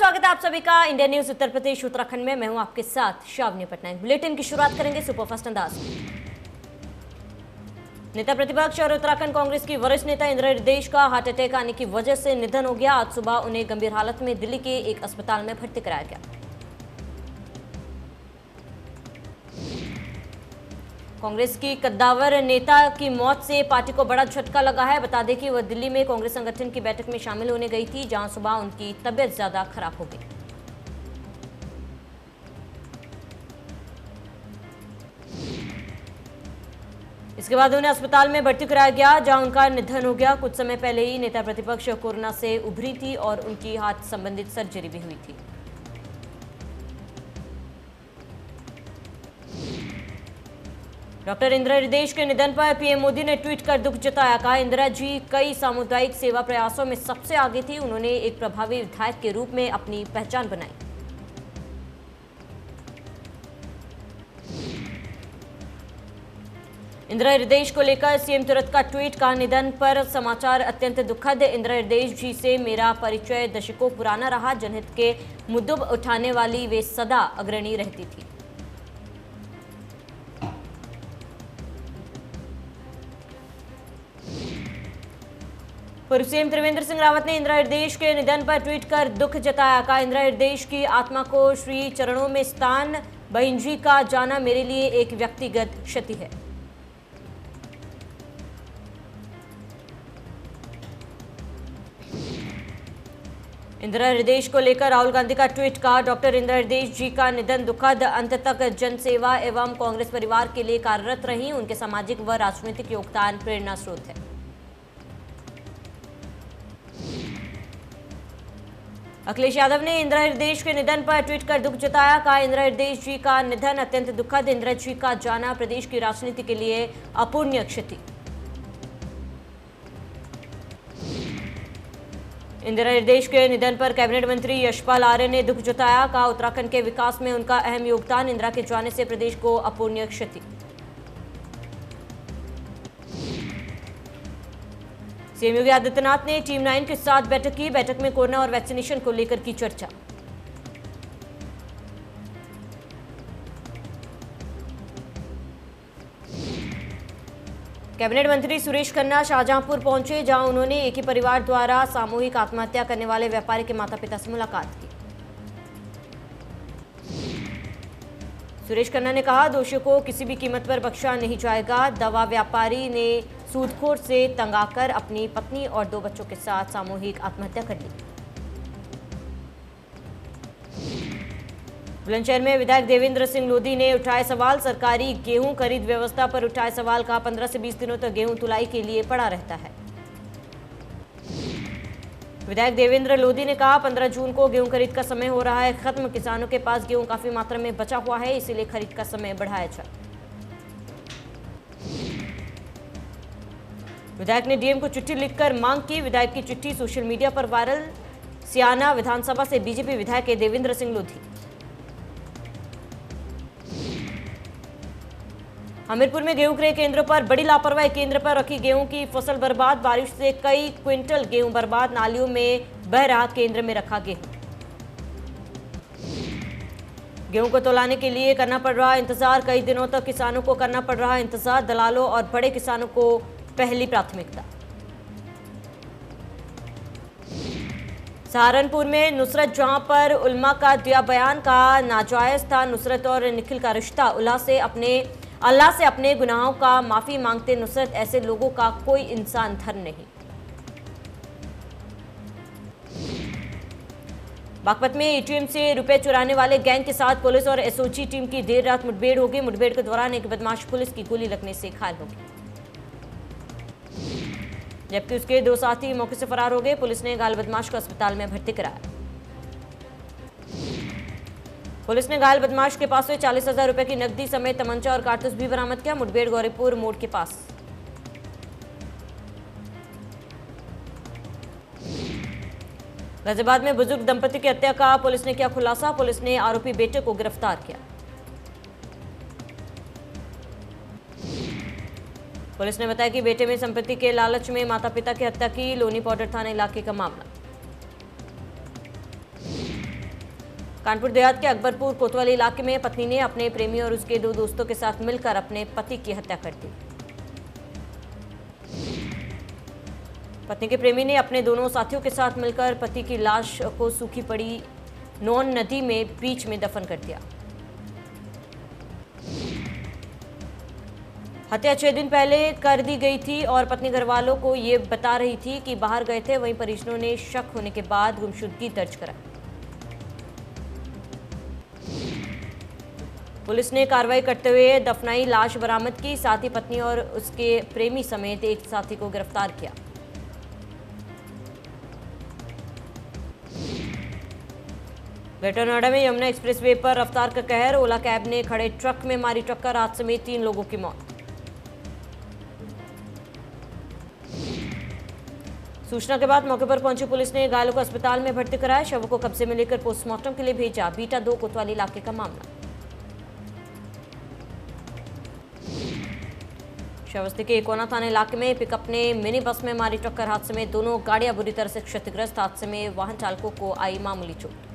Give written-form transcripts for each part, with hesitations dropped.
स्वागत है आप सभी का इंडिया न्यूज उत्तर प्रदेश उत्तराखंड में। मैं हूं आपके साथ शावनी पटनायक। बुलेटिन की शुरुआत करेंगे सुपरफास्ट अंदाज। नेता प्रतिपक्ष और उत्तराखंड कांग्रेस की वरिष्ठ नेता इंदिरा हृदयेश का हार्ट अटैक आने की वजह से निधन हो गया। आज सुबह उन्हें गंभीर हालत में दिल्ली के एक अस्पताल में भर्ती कराया गया। कांग्रेस की कद्दावर नेता की मौत से पार्टी को बड़ा झटका लगा है। बता दें कि वह दिल्ली में कांग्रेस संगठन की बैठक में शामिल होने गई थी, जहां सुबह उनकी तबीयत ज्यादा खराब हो गई। इसके बाद उन्हें अस्पताल में भर्ती कराया गया, जहां उनका निधन हो गया। कुछ समय पहले ही नेता प्रतिपक्ष कोरोना से उभरी थी और उनकी हार्ट संबंधित सर्जरी भी हुई थी। डॉक्टर इंदिरा हृदयेश के निधन पर पीएम मोदी ने ट्वीट कर दुख जताया। कहा, इंदिरा जी कई सामुदायिक सेवा प्रयासों में सबसे आगे थी। उन्होंने एक प्रभावी विधायक के रूप में अपनी पहचान बनाई। इंदिरा हृदयेश को लेकर सीएम तुरंत का ट्वीट। कहा, निधन पर समाचार अत्यंत दुखद। इंदिरा हृदयेश जी से मेरा परिचय दशकों पुराना रहा। जनहित के मुद्दों उठाने वाली वे सदा अग्रणी रहती थी। पूर्व सीएम त्रिवेंद्र सिंह रावत ने इंदिरा हृदयेश के निधन पर ट्वीट कर दुख जताया। कहा, इंदिरा हृदयेश की आत्मा को श्री चरणों में स्थान। बहन जी का जाना मेरे लिए एक व्यक्तिगत क्षति है। इंदिरा हृदयेश को लेकर राहुल गांधी का ट्वीट। कहा, डॉक्टर इंदिरा हृदयेश जी का निधन दुखद। अंत तक जनसेवा एवं कांग्रेस परिवार के लिए कार्यरत रही। उनके सामाजिक व राजनीतिक योगदान प्रेरणा स्रोत है। अखिलेश यादव ने इंदिरा हृदयेश के निधन पर ट्वीट कर दुख जताया। कहा, इंदिरा हृदयेश जी का निधन अत्यंत दुखद। इंदिरा जी का जाना प्रदेश की राजनीति के लिए अपूर्णीय क्षति। इंदिरा हृदयेश के निधन पर कैबिनेट मंत्री यशपाल आर्य ने दुख जताया। कहा, उत्तराखंड के विकास में उनका अहम योगदान। इंदिरा के जाने से प्रदेश को अपूर्णीय क्षति। सीएम योगी आदित्यनाथ ने टीम 9 के साथ बैठक की। बैठक में कोरोना और वैक्सीनेशन को लेकर की चर्चा। कैबिनेट मंत्री सुरेश खन्ना शाहजहांपुर पहुंचे, जहां उन्होंने एक ही परिवार द्वारा सामूहिक आत्महत्या करने वाले व्यापारी के माता पिता से मुलाकात की। सुरेश खन्ना ने कहा, दोषियों को किसी भी कीमत पर बख्शा नहीं जाएगा। दवा व्यापारी ने सूदखोर से तंग आकर अपनी पत्नी और 2 बच्चों के साथ सामूहिक आत्महत्या कर ली। बुलंदशहर में विधायक देवेंद्र सिंह लोधी ने उठाए सवाल। सरकारी गेहूं खरीद व्यवस्था पर उठाए सवाल। कहा, 15 से 20 दिनों तक गेहूं तुलाई के लिए पड़ा रहता है। विधायक देवेंद्र लोधी ने कहा, 15 जून को गेहूं खरीद का समय हो रहा है खत्म। किसानों के पास गेहूं काफी मात्रा में बचा हुआ है, इसीलिए खरीद का समय बढ़ाया जाए। विधायक ने डीएम को चिट्ठी लिखकर मांग की। विधायक की चिट्ठी सोशल मीडिया पर वायरल। सियाना विधानसभा से बीजेपी विधायक है देवेंद्र सिंह लोधी। हमीरपुर में गेहूं क्रय केंद्रों पर बड़ी लापरवाही। केंद्र पर रखी गेहूं की फसल बर्बाद। बारिश से कई क्विंटल गेहूं बर्बाद। नालियों में बह रहा केंद्र में रखा गेहूं। गेहूं को तौलाने के लिए करना पड़ रहा इंतजार। कई दिनों तक किसानों को करना पड़ रहा इंतजार। दलालों और बड़े किसानों को पहली प्राथमिकता। सहारनपुर में नुसरत जहां पर उल्मा का दिया बयान। का नाजायज था नुसरत और निखिल का रिश्ता। अल्लाह से अपने गुनाहों का माफी मांगते नुसरत। ऐसे लोगों का कोई इंसान धर्म नहीं। बागपत में एटीएम से रुपए चुराने वाले गैंग के साथ पुलिस और एसओजी टीम की देर रात मुठभेड़ हो गई। मुठभेड़ के दौरान एक बदमाश पुलिस की गोली लगने से घायल हो गया, जबकि उसके 2 साथी मौके से फरार हो गए। पुलिस ने घायल बदमाश को अस्पताल में भर्ती कराया। पुलिस ने घायल बदमाश के पास से 40,000 रुपए की नकदी समेत तमंचा और कारतूस भी बरामद किया। मुठभेड़ गौरीपुर मोड़ के पास। गाजियाबाद में बुजुर्ग दंपति की हत्या का पुलिस ने किया खुलासा। पुलिस ने आरोपी बेटे को गिरफ्तार किया। पुलिस ने बताया कि बेटे में संपत्ति के लालच में माता पिता की हत्या की। लोनी पाउडर थाना इलाके का मामला। कानपुर देहात के अकबरपुर कोतवाली इलाके में पत्नी ने अपने प्रेमी और उसके 2 दोस्तों के साथ मिलकर अपने पति की हत्या कर दी। पत्नी के प्रेमी ने अपने दोनों साथियों के साथ मिलकर पति की लाश को सूखी पड़ी नौन नदी में बीच में दफन कर दिया। हत्या 6 दिन पहले कर दी गई थी और पत्नी घरवालों को ये बता रही थी कि बाहर गए थे। वहीं परिजनों ने शक होने के बाद गुमशुदगी दर्ज कराई। पुलिस ने कार्रवाई करते हुए दफनाई लाश बरामद की, साथ ही पत्नी और उसके प्रेमी समेत एक साथी को गिरफ्तार किया। ग्रेटर नोएडा में यमुना एक्सप्रेसवे पर रफ्तार का कहर, ओला कैब ने खड़े ट्रक में मारी टक्कर, आज समेत 3 लोगों की मौत। सूचना के बाद मौके पर पहुंची पुलिस ने घायलों को अस्पताल में भर्ती कराया, शवों को कब्जे में लेकर पोस्टमार्टम के लिए भेजा। बीटा 2 कोतवाली इलाके का मामला। श्रावस्ती के कोना थाना इलाके में पिकअप ने मिनी बस में मारी टक्कर, हादसे में दोनों गाड़ियां बुरी तरह से क्षतिग्रस्त। हादसे में वाहन चालकों को आई मामूली चोट।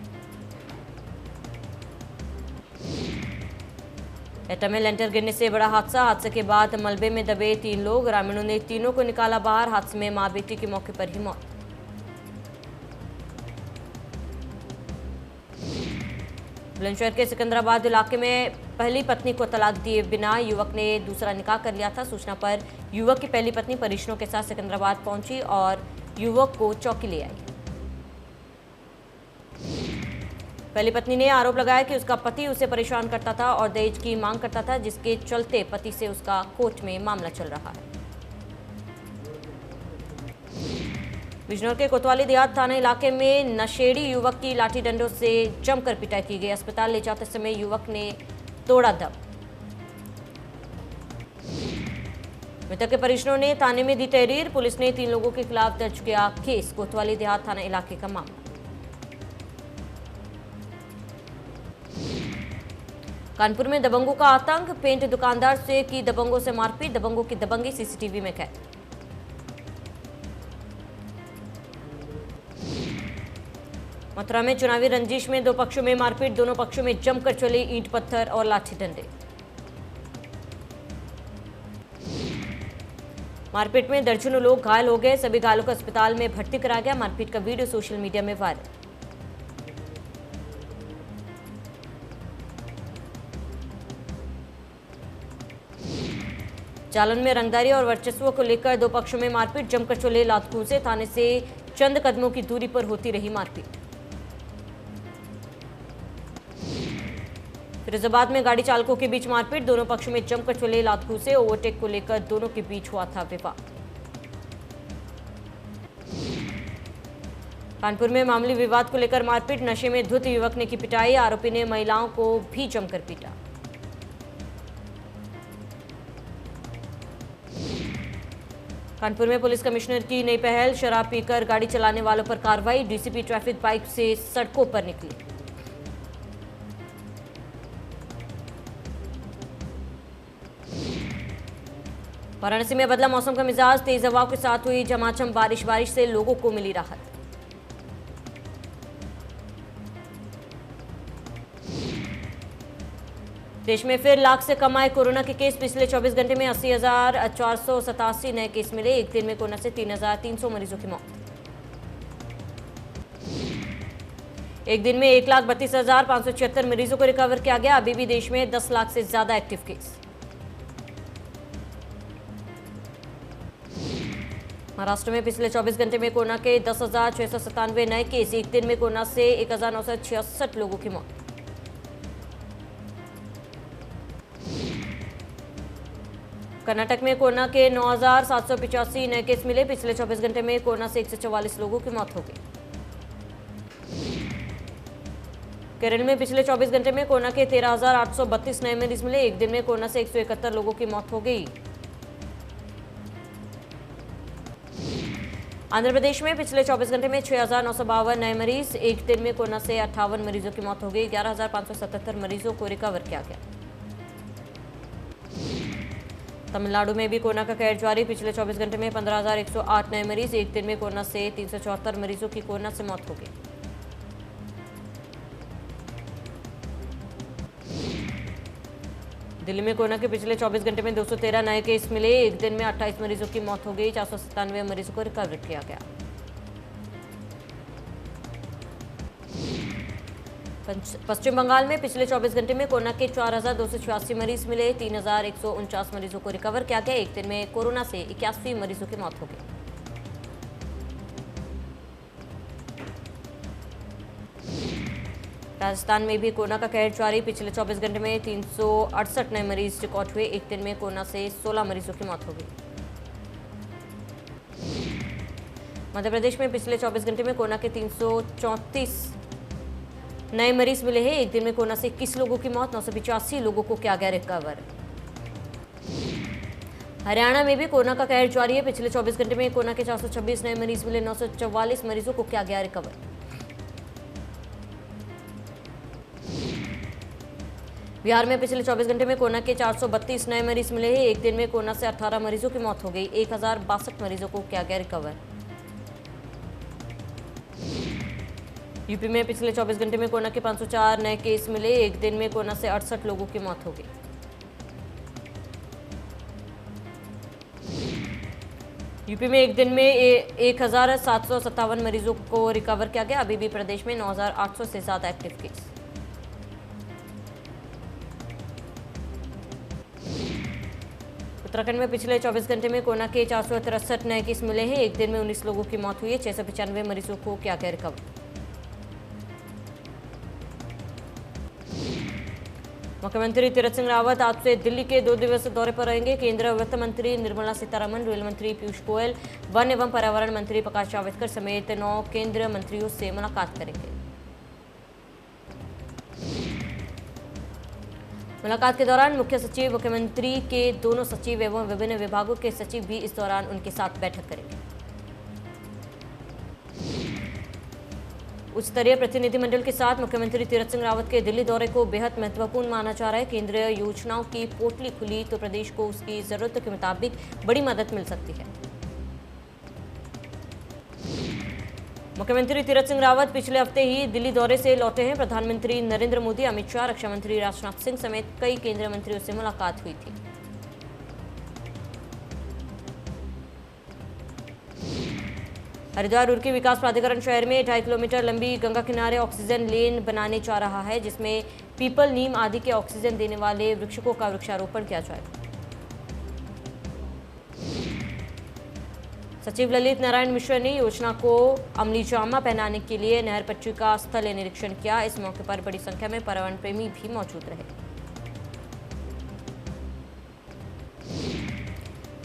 एटा में लेंटर गिरने से बड़ा हादसे के बाद मलबे में दबे 3 लोग, ग्रामीणों ने तीनों को निकाला बाहर। हादसे में मां बेटी की मौके पर ही मौत। बुलंदशहर के सिकंदराबाद इलाके में पहली पत्नी को तलाक दिए बिना युवक ने दूसरा निकाह कर लिया था। सूचना पर युवक की पहली पत्नी परिजनों के साथ सिकंदराबाद पहुंची और युवक को चौकी ले आई। पहली पत्नी ने आरोप लगाया कि उसका पति उसे परेशान करता था और दहेज की मांग करता था, जिसके चलते पति से उसका कोर्ट में मामला चल रहा है। बिजनौर के कोतवाली देहात थाना इलाके में नशेड़ी युवक की लाठी डंडों से जमकर पिटाई की गई। अस्पताल ले जाते समय युवक ने तोड़ा दम। मृतक के परिजनों ने थाने में दी तहरीर। पुलिस ने 3 लोगों के खिलाफ दर्ज किया केस। कोतवाली देहात थाना इलाके का मामला। कानपुर में दबंगों का आतंक, पेंट दुकानदार से की दबंगों से मारपीट, दबंगों की दबंगी सीसीटीवी में कैद। मथुरा में चुनावी रंजिश में 2 पक्षों में मारपीट, दोनों पक्षों में जमकर चले ईंट पत्थर और लाठी डंडे। मारपीट में दर्जनों लोग घायल हो गए, सभी घायलों को अस्पताल में भर्ती कराया गया। मारपीट का वीडियो सोशल मीडिया में वायरल। जालन में रंगदारी और वर्चस्व को लेकर 2 पक्षों में मारपीट, जमकर चले लातकूंसे। थाने से चंद कदमों की दूरी पर होती रही मारपीट। फिरोजाबाद में गाड़ी चालकों के बीच मारपीट, दोनों पक्षों में जमकर चले लातकूंसे। ओवरटेक को लेकर दोनों के बीच हुआ था विवाद। कानपुर में मामूली विवाद को लेकर मारपीट, नशे में धुत युवक ने की पिटाई, आरोपी ने महिलाओं को भी जमकर पीटा। कानपुर में पुलिस कमिश्नर की नई पहल, शराब पीकर गाड़ी चलाने वालों पर कार्रवाई। डीसीपी ट्रैफिक बाइक से सड़कों पर निकली। वाराणसी में बदला मौसम का मिजाज, तेज हवाओं के साथ हुई झमाझम बारिश से लोगों को मिली राहत। देश में फिर लाख से कम आए कोरोना के केस, पिछले 24 घंटे में 80,487 नए केस मिले। एक दिन में कोरोना से 3,300 मरीजों की मौत। एक दिन में 1,32,576 मरीजों को रिकवर किया गया। अभी भी देश में 10 लाख से ज्यादा एक्टिव केस। महाराष्ट्र में पिछले 24 घंटे में कोरोना के 10,697 नए केस। एक दिन में कोरोना से 1,966 लोगों की मौत। कर्नाटक में कोरोना के 9,785 नए केस मिले। पिछले 24 घंटे में कोरोना से 144 लोगों की मौत हो गई। केरल में पिछले 24 घंटे में कोरोना के 13,832 नए मरीज मिले। एक दिन में कोरोना से 171 लोगों की मौत हो गई। आंध्र प्रदेश में पिछले 24 घंटे में 6,952 नए मरीज। एक दिन में कोरोना से 58 मरीजों की मौत हो गई। 11,577 मरीजों को रिकवर किया गया। तमिलनाडु में भी कोरोना का कहर जारी। पिछले 24 घंटे में 15,108 नए मरीज। एक दिन में कोरोना से 374 मरीजों की कोरोना से मौत हो गई। दिल्ली में कोरोना के पिछले 24 घंटे में 213 नए केस मिले। एक दिन में 28 मरीजों की मौत हो गई। 497 मरीजों को रिकवर किया गया। पश्चिम बंगाल में पिछले 24 घंटे में कोरोना के 4,286 मरीज मिले। 3,149 मरीजों को रिकवर किया गया। एक दिन में कोरोना से 81 मरीजों की मौत हो गई। राजस्थान में भी कोरोना का कहर जारी। पिछले 24 घंटे में 368 नए मरीज रिकॉर्ड हुए। एक दिन में कोरोना से 16 मरीजों की मौत हो गई। मध्य प्रदेश में पिछले 24 घंटे में कोरोना के 334 नए मरीज मिले हैं। एक दिन में कोरोना से 21 लोगों की मौत। 985 लोगों को किया गया रिकवर। हरियाणा में भी कोरोना का कहर जारी है। पिछले 24 घंटे में कोरोना के 426 नए मरीज मिले। 944 मरीजों को किया गया रिकवर। बिहार में पिछले 24 घंटे में कोरोना के 432 नए मरीज मिले हैं। एक दिन में कोरोना से 18 मरीजों की मौत हो गई। 1062 मरीजों को किया गया रिकवर। यूपी में पिछले 24 घंटे में कोरोना के 504 नए केस मिले। एक दिन में कोरोना से 68 लोगों की मौत हो गई। यूपी में एक दिन में 1757 मरीजों को रिकवर किया गया। अभी भी प्रदेश में 9,800 से ज्यादा एक्टिव केस। उत्तराखंड में पिछले 24 घंटे में कोरोना के 463 नए केस मिले हैं। एक दिन में 19 लोगों की मौत हुई है। 695 मरीजों को किया गया रिकवर। मुख्यमंत्री तीरथ सिंह रावत आज से दिल्ली के 2 दिवसीय दौरे पर रहेंगे। केंद्रीय वित्त मंत्री निर्मला सीतारमण, रेल मंत्री पीयूष गोयल, वन एवं पर्यावरण मंत्री प्रकाश जावड़ेकर समेत 9 केंद्रीय मंत्रियों से मुलाकात करेंगे। मुलाकात के दौरान मुख्य सचिव, मुख्यमंत्री के दोनों सचिव एवं विभिन्न विभागों के सचिव भी इस दौरान उनके साथ बैठक करेंगे। उच्च स्तरीय प्रतिनिधिमंडल के साथ मुख्यमंत्री तीरथ सिंह रावत के दिल्ली दौरे को बेहद महत्वपूर्ण माना जा रहा है। केंद्रीय योजनाओं की पोटली खुली तो प्रदेश को उसकी जरूरत के मुताबिक बड़ी मदद मिल सकती है। मुख्यमंत्री तीरथ सिंह रावत पिछले हफ्ते ही दिल्ली दौरे से लौटे हैं। प्रधानमंत्री नरेंद्र मोदी, अमित शाह, रक्षा मंत्री राजनाथ सिंह समेत कई केंद्रीय मंत्रियों से मुलाकात हुई थी। हरिद्वार रुड़की विकास प्राधिकरण शहर में 2.5 किलोमीटर लंबी गंगा किनारे ऑक्सीजन लेन बनाने जा रहा है, जिसमें पीपल, नीम आदि के ऑक्सीजन देने वाले वृक्षों का वृक्षारोपण किया जाएगा। सचिव ललित नारायण मिश्र ने योजना को अमली जामा पहनाने के लिए नहर पट्टी का स्थलीय निरीक्षण किया। इस मौके पर बड़ी संख्या में पर्यावरण प्रेमी भी मौजूद रहे।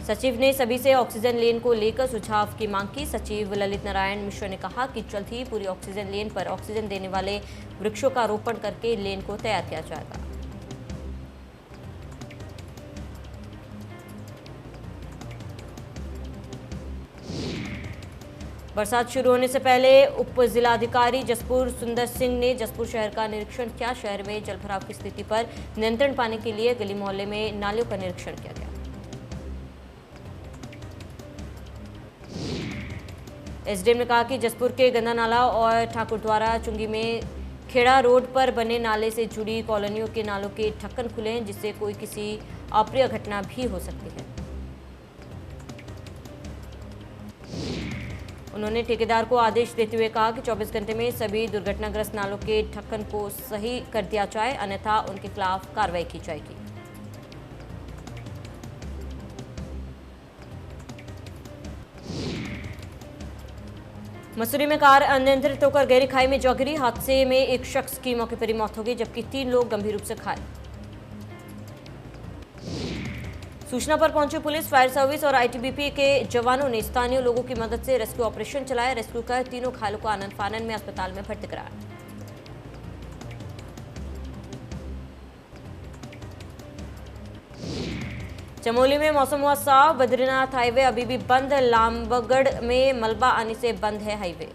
सचिव ने सभी से ऑक्सीजन लेन को लेकर सुझाव की मांग की। सचिव ललित नारायण मिश्र ने कहा कि जल्द ही पूरी ऑक्सीजन लेन पर ऑक्सीजन देने वाले वृक्षों का रोपण करके लेन को तैयार किया जाएगा। बरसात शुरू होने से पहले उप जिलाधिकारी जसपुर सुंदर सिंह ने जसपुर शहर का निरीक्षण किया। शहर में जलभराव की स्थिति पर नियंत्रण पाने के लिए गली मोहल्ले में नालियों का निरीक्षण किया गया। एसडीएम ने कहा कि जसपुर के गंदा नाला और ठाकुरद्वारा चुंगी में खेड़ा रोड पर बने नाले से जुड़ी कॉलोनियों के नालों के ढक्कन खुले हैं, जिससे कोई किसी अप्रिय घटना भी हो सकती है। उन्होंने ठेकेदार को आदेश देते हुए कहा कि 24 घंटे में सभी दुर्घटनाग्रस्त नालों के ढक्कन को सही कर दिया जाए, अन्यथा उनके खिलाफ कार्रवाई की जाएगी। मसूरी में कार अनियंत्रित होकर गहरी खाई में जा गिरी। हादसे में एक शख्स की मौके पर ही मौत हो गई, जबकि 3 लोग गंभीर रूप से घायल। सूचना पर पहुंची पुलिस, फायर सर्विस और आईटीबीपी के जवानों ने स्थानीय लोगों की मदद से रेस्क्यू ऑपरेशन चलाया। रेस्क्यू कर तीनों घायलों को आनन फानन में अस्पताल में भर्ती कराया। चमोली में मौसम हुआ साफ। बद्रीनाथ हाईवे अभी भी बंद। लामबगढ़ में मलबा आने से बंद है हाईवे।